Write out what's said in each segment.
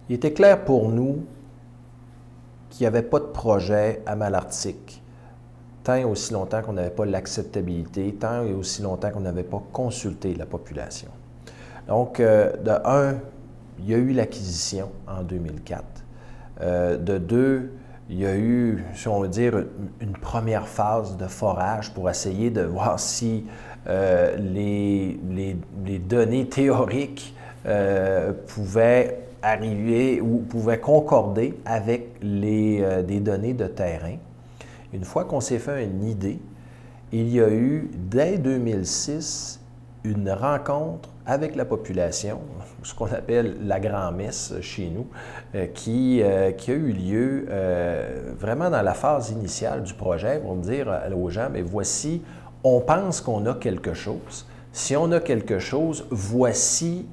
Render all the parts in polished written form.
Il était clair pour nous qu'il n'y avait pas de projet à Malartic, tant et aussi longtemps qu'on n'avait pas l'acceptabilité, tant et aussi longtemps qu'on n'avait pas consulté la population. Donc, de un, il y a eu l'acquisition en 2004. De deux, il y a eu, si on veut dire, une première phase de forage pour essayer de voir si les données théoriques pouvaient arriver ou pouvaient concorder avec des données de terrain. Une fois qu'on s'est fait une idée, il y a eu, dès 2006, une rencontre avec la population, ce qu'on appelle la grand-messe chez nous, qui a eu lieu vraiment dans la phase initiale du projet pour dire aux gens, mais voici, on pense qu'on a quelque chose. Si on a quelque chose, voici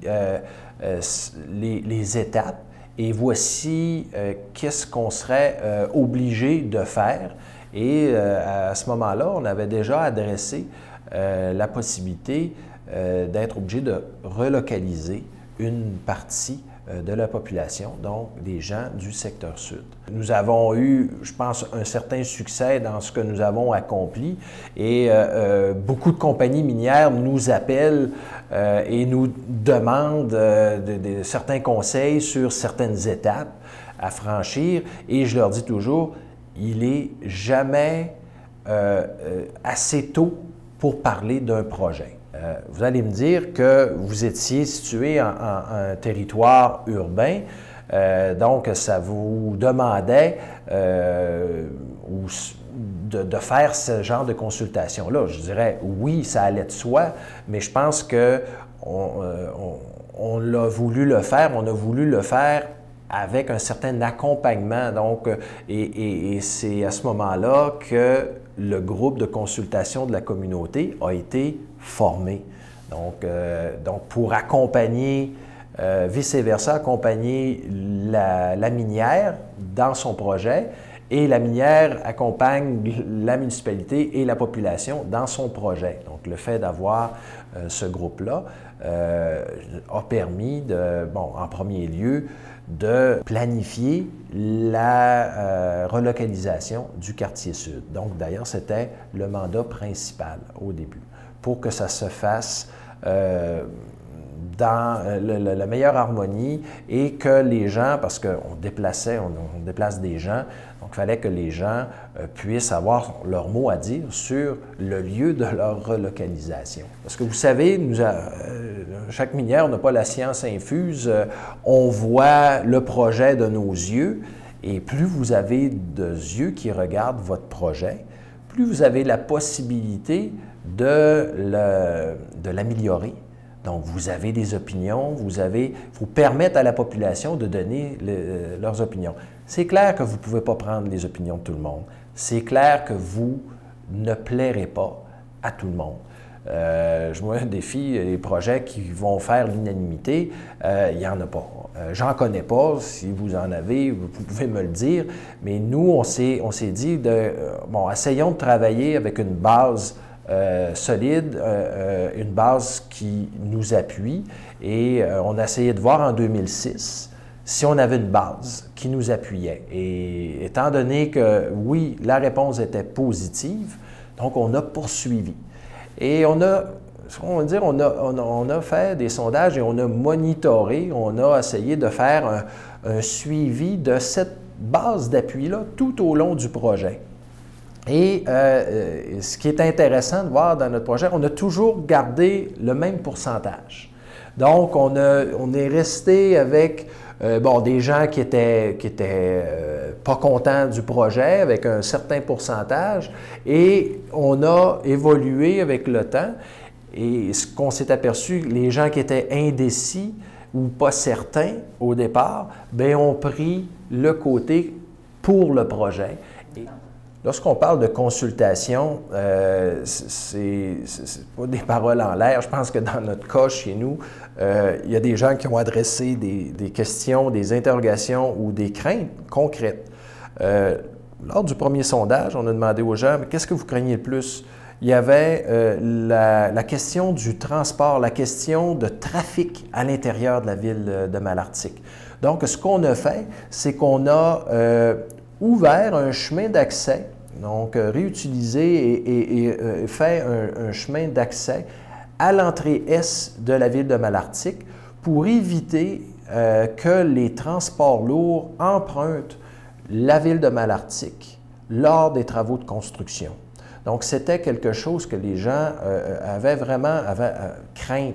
les étapes et voici qu'est-ce qu'on serait obligé de faire. Et à ce moment-là, on avait déjà adressé la possibilité d'être obligé de relocaliser une partie de la population, donc des gens du secteur sud. Nous avons eu, je pense, un certain succès dans ce que nous avons accompli et beaucoup de compagnies minières nous appellent et nous demandent certains conseils sur certaines étapes à franchir et je leur dis toujours, il n'est jamais assez tôt pour parler d'un projet. Vous allez me dire que vous étiez situé en territoire urbain, donc ça vous demandait de faire ce genre de consultation-là. Je dirais oui, ça allait de soi, mais je pense qu'on l'a voulu le faire, on a voulu le faire avec un certain accompagnement. Donc, et c'est à ce moment-là que le groupe de consultation de la communauté a été formé. Donc pour accompagner, vice-versa, accompagner la minière dans son projet et la minière accompagne la municipalité et la population dans son projet. Donc, le fait d'avoir ce groupe-là a permis, en premier lieu, de planifier la relocalisation du quartier sud. Donc, d'ailleurs, c'était le mandat principal au début, pour que ça se fasse dans la meilleure harmonie et que les gens, parce qu'on déplace des gens, donc il fallait que les gens puissent avoir leur mot à dire sur le lieu de leur relocalisation. Parce que vous savez, chaque minière n'a pas la science infuse, on voit le projet de nos yeux et plus vous avez de yeux qui regardent votre projet, plus vous avez la possibilité de l'améliorer. Donc, vous avez des opinions, il faut permettre à la population de donner leurs opinions. C'est clair que vous ne pouvez pas prendre les opinions de tout le monde. C'est clair que vous ne plairez pas à tout le monde. Je vois un défi, les projets qui vont faire l'unanimité, il n'y en a pas. J'en connais pas, si vous en avez, vous pouvez me le dire, mais nous, on s'est dit, essayons de travailler avec une base solide, une base qui nous appuie et on a essayé de voir en 2006 si on avait une base qui nous appuyait. Et étant donné que, oui, la réponse était positive, donc on a poursuivi. Et on a fait des sondages et on a monitoré, on a essayé de faire un suivi de cette base d'appui-là tout au long du projet. Et ce qui est intéressant de voir dans notre projet, on a toujours gardé le même pourcentage. Donc, on est resté avec des gens qui étaient pas contents du projet, avec un certain pourcentage, et on a évolué avec le temps. Et ce qu'on s'est aperçu, les gens qui étaient indécis ou pas certains au départ, ont pris le côté pour le projet. Lorsqu'on parle de consultation, c'est pas des paroles en l'air. Je pense que dans notre cas, chez nous, il y a des gens qui ont adressé des questions, des interrogations ou des craintes concrètes. Lors du premier sondage, on a demandé aux gens, qu'est-ce que vous craignez le plus? il y avait la question du transport, la question de trafic à l'intérieur de la ville de Malartic. Donc, ce qu'on a fait, c'est qu'on a ouvert un chemin d'accès, donc réutilisé et fait un chemin d'accès à l'entrée est de la ville de Malartic pour éviter que les transports lourds empruntent la ville de Malartic lors des travaux de construction. Donc, c'était quelque chose que les gens avaient vraiment crainte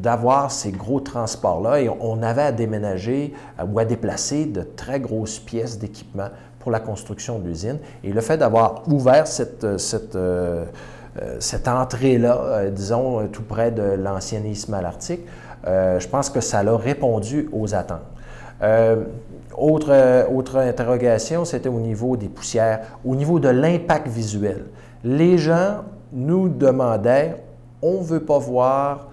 d'avoir ces gros transports-là et on avait à déménager ou à déplacer de très grosses pièces d'équipement pour la construction de l'usine. Et le fait d'avoir ouvert cette entrée-là, disons, tout près de l'ancienne IS Malartic, je pense que ça a répondu aux attentes. Autre interrogation, c'était au niveau des poussières, au niveau de l'impact visuel. Les gens nous demandaient, on ne veut pas voir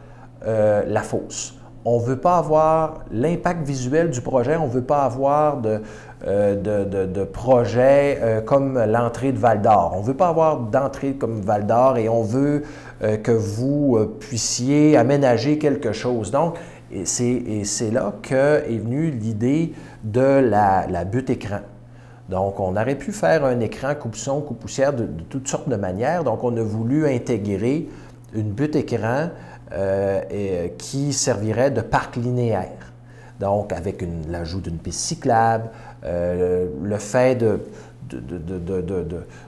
la fosse, on ne veut pas avoir l'impact visuel du projet, on ne veut pas avoir de projet comme l'entrée de Val-d'Or. On ne veut pas avoir d'entrée comme Val-d'Or et on veut que vous puissiez aménager quelque chose. Donc, et c'est là qu'est venue l'idée de la butte écran. Donc, on aurait pu faire un écran coupe-son, coupe-poussière de toutes sortes de manières. Donc, on a voulu intégrer une butte écran qui servirait de parc linéaire. Donc, avec l'ajout d'une piste cyclable, le fait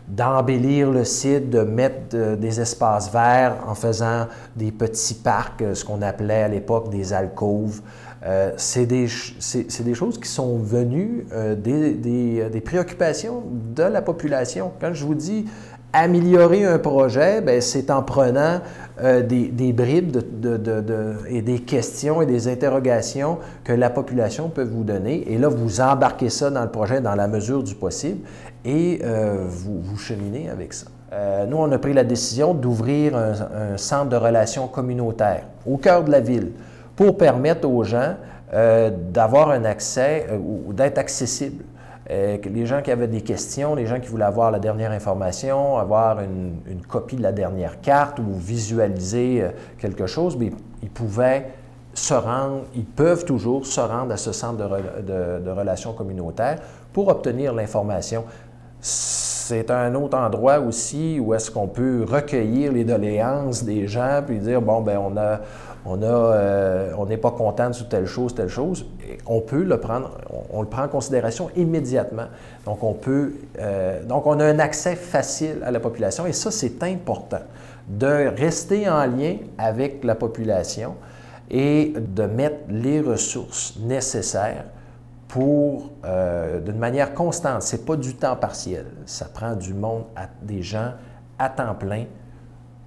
d'embellir le site, de mettre des espaces verts en faisant des petits parcs, ce qu'on appelait à l'époque des alcôves. C'est des choses qui sont venues des préoccupations de la population. Quand je vous dis améliorer un projet, c'est en prenant des bribes et des questions et des interrogations que la population peut vous donner. Et là, vous embarquez ça dans le projet dans la mesure du possible et vous cheminez avec ça. Nous, on a pris la décision d'ouvrir un centre de relations communautaires au cœur de la ville pour permettre aux gens d'avoir un accès ou d'être accessibles. Les gens qui avaient des questions, les gens qui voulaient avoir la dernière information, avoir une copie de la dernière carte ou visualiser quelque chose, bien, ils pouvaient se rendre, ils peuvent toujours se rendre à ce centre de relations communautaires pour obtenir l'information. C'est un autre endroit aussi où est-ce qu'on peut recueillir les doléances des gens puis dire, bon, ben on n'est pas content de telle chose. Et on peut le prendre, on le prend en considération immédiatement. Donc, donc on a un accès facile à la population et ça, c'est important de rester en lien avec la population et de mettre les ressources nécessaires pour, d'une manière constante. Ce n'est pas du temps partiel. Ça prend du monde, des gens à temps plein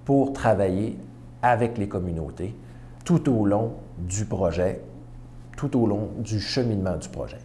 pour travailler avec les communautés tout au long du projet, tout au long du cheminement du projet.